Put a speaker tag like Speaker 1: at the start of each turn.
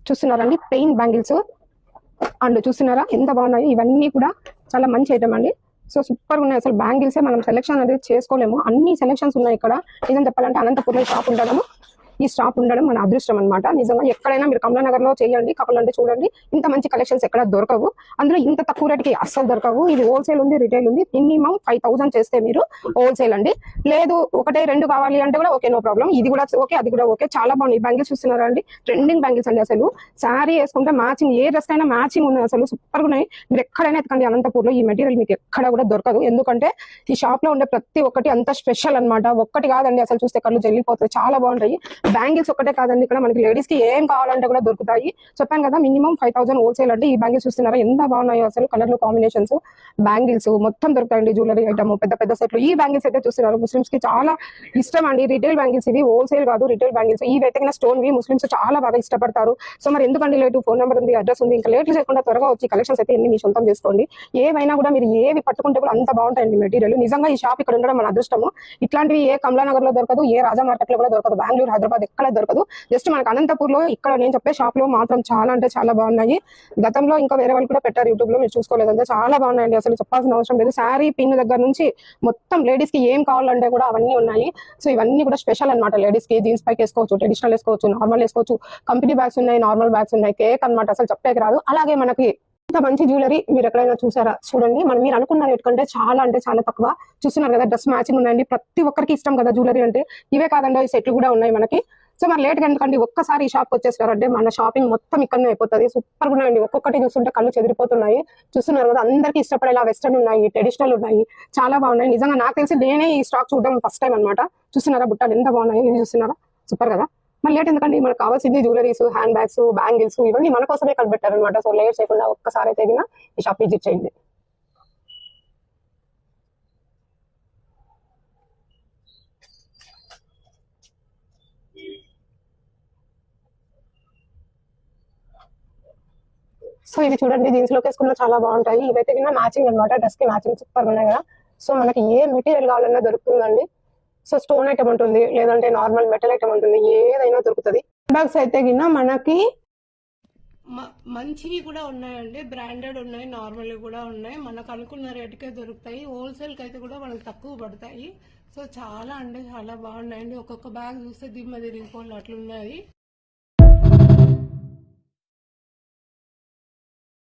Speaker 1: చూస్తున్నారండి pain bangles and చూస్తున్నారా ఎంత బాగున్నాయి. ఇవన్నీ కూడా చాలా మంచి ఐటమ్ అండి. సో సూపర్ ఉన్నాయి అసలు. బ్యాంగిల్సే మనం సెలెక్షన్ అనేది చేసుకోలేము, అన్ని సెలెక్షన్స్ ఉన్నాయి ఇక్కడ. నిజం చెప్పాలంటే అనంతపూర్లో షాప్ ఉండడము, ఈ స్టాప్ ఉండడం మన అదృష్టం అనమాట. నిజంగా ఎక్కడైనా మీరు కమలానగర్ లో చేయండి, కావాలంటే చూడండి, ఇంత మంచి కలెక్షన్స్ ఎక్కడ దొరకవు. అందులో ఇంత తక్కువ రేటుకి అస్సలు దొరకవు. ఇది హోల్సేల్ ఉంది, రిటైల్ ఉంది. మినిమం 5000 చేస్తే మీరు హోల్సేల్ అండి. లేదు ఒకటే రెండు కావాలి అంటే కూడా ఓకే, నో ప్రాబ్లం. ఇది కూడా ఓకే, అది కూడా ఓకే. చాలా బాగుంది. బ్యాంగిల్స్ చూస్తున్నారా అండి, ట్రెండింగ్ బ్యాంగిల్స్ అండి. అసలు శారీ వేసుకుంటే మ్యాచింగ్, ఏ డ్రెస్ అయినా మ్యాచింగ్ ఉన్నాయి. అసలు సూపర్ గా ఉన్నాయి. మీరు ఎక్కడైనా ఎత్తుకండి, అనంతపూర్లో ఈ మెటీరియల్ మీకు ఎక్కడ కూడా దొరకదు. ఎందుకంటే ఈ షాప్ లో ఉండే ప్రతి ఒక్కటి అంత స్పెషల్ అనమాట. ఒక్కటి కాదండి, అసలు చూస్తే కళ్ళు జల్లిపోతాయి. చాలా బాగుంటాయి. బ్యాంగిల్స్ ఒకటే కాదండి, ఇక్కడ మనకి లేడీస్ కి ఏం కావాలంటే కూడా దొరుకుతాయి. చెప్పాను కదా, మినిమం 5000 హోల్సేల్ అంటే. ఈ బ్యాంగిల్స్ చూస్తున్నారా ఎంత బాగున్నాయో అసలు. కలర్లు కాంబినేషన్స్, బ్యాంగిల్స్ మొత్తం దొరుకుతాయండి. జ్యువెలరీ ఐటమ్ పెద్ద పెద్ద సెట్లు. ఈ బ్యాంగిల్స్ అయితే చూస్తున్నారు ముస్లిమ్స్ కి చాలా ఇష్టం అండి. రిటైల్ బ్యాంగిల్స్ ఇవి, హోల్సేల్ కాదు, రిటైల్ బ్యాంగిల్స్. ఈ వెతికిన స్టోన్ వి ముస్లిమ్స్ చాలా బాగా ఇష్టపడతారు. సో మరి ఎందుకండి లేటు, ఫోన్ నెంబర్ ఉంది, అడ్రస్ ఉంది. ఇంకా లేట్ చేయకుండా త్వరగా వచ్చి కలెక్షన్స్ అయితే ఎన్ని మీ సొంతం చేసుకోండి. ఏవైనా కూడా మీరు ఏవి పట్టుకుంటే కూడా అంత బాగుంటాయండి మెటీరియల్. నిజంగా ఈ షాప్ ఇక్కడ ఉండడం మన అదృష్టము. ఇట్లాంటివి ఏ కమలానగర్ లో దొరకదు, ఏ రాజా మార్కెట్ లో కూడా దొరకదు, బెంగళూరు, హైదరాబాద్ ఎక్కడ దొరకదు. జస్ట్ మనకు అనంతపూర్ లో ఇక్కడ నేను చెప్పే షాప్ లో మాత్రం చాలా అంటే చాలా బాగున్నాయి. గతంలో ఇంకా వేరే వాళ్ళు కూడా పెట్టారు యూట్యూబ్ లో, మీరు చూసుకోలేదంటే. చాలా బాగున్నాయండి అసలు, చెప్పాల్సిన అవసరం లేదు. శారీ పిన్ దగ్గర నుంచి మొత్తం లేడీస్ కి ఏం కావాలంటే కూడా అవన్నీ ఉన్నాయి. సో ఇవన్నీ కూడా స్పెషల్ అనమాట. లేడీస్ కి జీన్స్ పైకి వేసుకోవచ్చు, ట్రెడిషనల్ వేసుకోవచ్చు, నార్మల్ వేసుకోవచ్చు. కంపెనీ బ్యాగ్స్ ఉన్నాయి, నార్మల్ బ్యాగ్స్ ఉన్నాయి. కేక్ అనమాట, అసలు చెప్పేకి రాదు. అలాగే మనకి ఇంత మంచి జ్యువెలరీ మీరు ఎక్కడైనా చూసారా? చూడండి, మనం మీరు అనుకున్న రేట్ కంటే చాలా అంటే చాలా తక్కువ. చూస్తున్నారు కదా, డ్రెస్ మ్యాచింగ్ ఉన్నాయండి. ప్రతి ఒక్కరికి ఇష్టం కదా జ్యువెలరీ అంటే. ఇవే కాదండి, ఈ సెట్లు కూడా ఉన్నాయి మనకి. సో మరి లేట్ గా ఎందుకండి, ఒక్కసారి ఈ షాప్ వచ్చేసారంటే మన షాపింగ్ మొత్తం ఇక్కడనే అయిపోతుంది. సూపర్ గా ఉన్నాయండి. ఒక్కొక్కటి చూస్తుంటే కళ్ళు చెదిరిపోతున్నాయి. చూస్తున్నారు కదా, అందరికీ ఇష్టపడేలా వెస్టర్న్ ఉన్నాయి, ట్రెడిషనల్ ఉన్నాయి, చాలా బాగున్నాయి. నిజంగా నాకు తెలిసి నేనే ఈ స్టాక్ చూడడం ఫస్ట్ టైం అనమాట. చూస్తున్నారా బుట్టాలు ఎంత బాగున్నాయి, ఇవి చూస్తున్నారా, సూపర్ కదా. మరి లేట్ ఎందుకండి, మనకు కావాల్సింది జ్యువెలరీస్, హ్యాండ్ బ్యాగ్స్, బ్యాంగిల్స్ ఇవన్నీ మన కోసమే కనిపెట్టారు అనమాట. సో లేట్ చేయకుండా ఒక్కసారి అయితే ఈ షాప్ విజిట్ చేయండి. సో ఇవి చూడండి, జీన్స్ లోకి వేసుకున్న చాలా బాగుంటాయి. ఇవైతే కింద మ్యాచింగ్ అనమాట, డ్రెస్ కి మ్యాచింగ్ సూపర్ ఉన్నాయి కదా. సో మనకి ఏ మెటీరియల్ కావాలన్నా దొరుకుతుందండి. సో స్టోన్ ఐటమ్ ఉంటుంది, లేదంటే నార్మల్ మెటల్ ఐటమ్ ఉంటుంది, ఏదైనా దొరుకుతుంది. బ్యాగ్స్ అయితే కింద మనకి
Speaker 2: మంచివి కూడా ఉన్నాయండి, బ్రాండెడ్ ఉన్నాయి, నార్మల్ కూడా ఉన్నాయి. మనకు అనుకున్న రేటుకే దొరుకుతాయి. హోల్సేల్ కి అయితే కూడా మనకు తక్కువ పడతాయి. సో చాలా అంటే చాలా బాగున్నాయండి. ఒక్కొక్క బ్యాగ్ చూస్తే దిమ్మ తిరిగిపోవాలి అట్లున్నాయి.